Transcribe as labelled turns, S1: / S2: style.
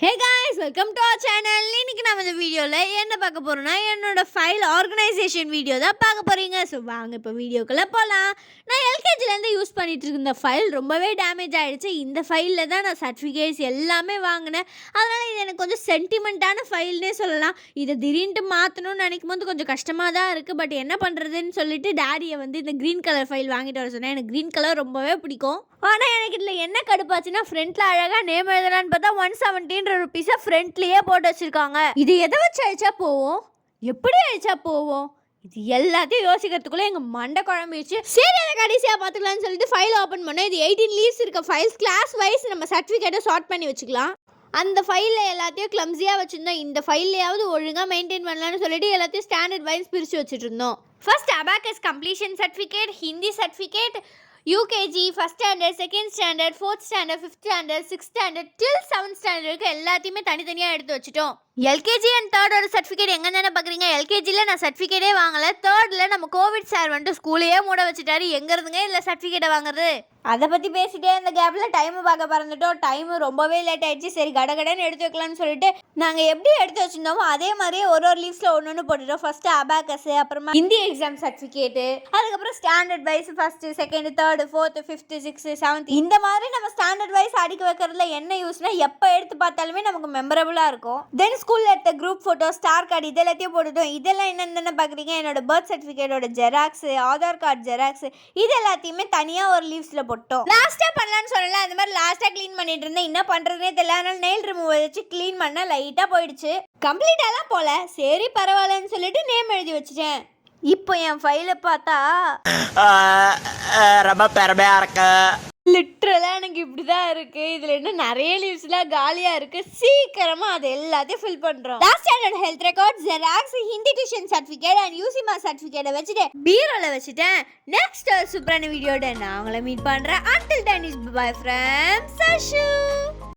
S1: Hey guys, welcome to our channel. இன்னைக்கு நாம இந்த வீடியோல என்ன பார்க்க போறோம்னா என்னோட ஃபைல் ஆர்கனைசேஷன் வீடியோ தான் பார்க்க போறீங்க. ஸோ வாங்க இப்போ வீடியோக்குள்ள போகலாம். நான் எல்கேஜிலேருந்து யூஸ் பண்ணிட்டு இருந்த ஃபைல் ரொம்பவே டேமேஜ் ஆயிடுச்சு. இந்த ஃபைலில் தான் நான் சர்டிஃபிகேட்ஸ் எல்லாமே வாங்கினேன். அதனால இது எனக்கு கொஞ்சம் சென்டிமெண்ட்டான ஃபைல்னே சொல்லலாம். இதை திடீர்னு மாற்றணும்னு நினைக்கும் போது கொஞ்சம் கஷ்டமாக தான் இருக்குது. பட் என்ன பண்ணுறதுன்னு சொல்லிட்டு டேடியை இந்த க்ரீன் கலர் ஃபைல் வாங்கிட்டு வர சொன்னேன். எனக்கு க்ரீன் கலர் ரொம்பவே பிடிக்கும். ஆனால் எனக்கு இதில் என்ன கடுப்பாச்சுன்னா ஃப்ரண்ட்டில் அழகாக நேம் எழுதலான்னு பார்த்தா 117 ரூபீஸை ஃப்ரண்ட்லேயே போட்டு வச்சுருக்காங்க. இது எதை வச்சு அழிச்சா போவோம், எப்படி அழிச்சா போவோம், இது எல்லாத்தையும் யோசிக்கிறதுக்குள்ளே எங்கள் மண்டை குழம்பிடுச்சு. சரி அதை கடைசியாக பார்த்துக்கலான்னு சொல்லிட்டு ஃபைல் ஓப்பன் பண்ணோம். இது 18 லீவ்ஸ் இருக்க ஃபைல்ஸ், கிளாஸ் வைஸ் நம்ம சர்டிஃபிகேட்டை சார்ட் பண்ணி வச்சுக்கலாம். அந்த ஃபைலில் எல்லாத்தையும் கிளம்ஸியாக வச்சுருந்தோம். இந்த ஃபைல்லையாவது ஒழுங்காக மெயின்டைன் பண்ணலான்னு சொல்லிட்டு எல்லாத்தையும் ஸ்டாண்டர்ட் வைஸ் பிரித்து வச்சுட்டு இருந்தோம். First abacus completion certificate, Hindi certificate, UKG, first standard, second standard, fourth standard, fifth standard, sixth standard till 7th ஸ்டாண்டர்டுக்கு எல்லாத்தையுமே தனித்தனியாக எடுத்து வச்சுட்டோம். எல்கேஜி அண்ட் தேர்டோட சர்டிஃபிகேட் எங்கே பார்க்குறீங்க? எல்கேஜியில் நான் சர்டிஃபிகேட்டே வாங்கலை. தேர்டில் நம்ம கோவிட் சார் ஸ்கூலையே மூட வச்சுட்டாரு. எங்கே இருந்துங்க இல்லை சர்டிஃபிகேட்டை வாங்குறது? அதை பற்றி பேசிட்டே இந்த கேப்பில் டைமு பார்க்க பறந்துட்டோம். டைமு ரொம்பவே லேட் ஆகிடுச்சு. சரி கடகடன்னு எடுத்து வைக்கலான்னு சொல்லிட்டு நாங்கள் எப்படி எடுத்து வச்சுருந்தோமோ அதே மாதிரியே ஒரு லீவ்ஸில் ஒன்று போட்டுட்டோம். ஃபஸ்ட்டு அபாக்கஸு, அப்புறமா ஹிந்தி எக்ஸாம் சர்டிஃபிகேட்டு, அதுக்கப்புறம் standard wise first, second, third, fourth, fifth, sixth, seventh, இந்த மாதிரி நம்ம ஸ்டாண்டர்ட் வைஸ் அடிக்க வைக்கிறதுல என்ன யூஸ்னா எப்போ எடுத்து பார்த்தாலுமே நமக்கு மெமரபுளாக இருக்கும். தென் ஸ்கூலில் எடுத்த குரூப் ஃபோட்டோ, ஸ்டார் கார்டு, இது எல்லாத்தையும் போட்டுட்டோம். இதெல்லாம் என்னென்ன பார்க்குறீங்க? என்னோட பர்த் சர்டிஃபிகேட்டோட ஜெராக்ஸு, ஆதார் கார்டு ஜெராக்ஸு, இது எல்லாத்தையுமே தனியாக ஒரு லீவ்ஸில் போட்டோம். லாஸ்ட்டாக பண்ணலான்னு சொல்லலாம். அந்த மாதிரி லாஸ்ட்டாக க்ளீன் பண்ணிட்டு இருந்தேன். என்ன பண்ணுறதுனே தெரியல. அதனால நெயில் ரிமூவர் வச்சு க்ளீன் பண்ண லைட்டாக போயிடுச்சு. கம்ப்ளீட்டாலாம் போல. சரி பரவாயில்லன்னு சொல்லிட்டு நேம் எழுதி வச்சுட்டேன். இப்போ என் ஃபைலை பார்த்தா
S2: ரொம்ப பெருமையாக இருக்கு.
S1: லிட்ரலாக எனக்கு இப்படி தான் இருக்குது. இதில் இன்னும் நிறைய லீவ்ஸ்லாம் காலியாக இருக்குது. சீக்கிரமாக அது எல்லாத்தையும் ஃபில் பண்ணுறோம். Last standard health record, xerox, Hindi tuition certificate and UCMAS சர்டிஃபிகேட்டை வச்சுட்டு பீரோவில் வச்சுட்டேன். நெக்ஸ்ட் சூப்பரான வீடியோட நான் உங்களை மீட் பண்ணுறேன். Until then is bye from Sashu.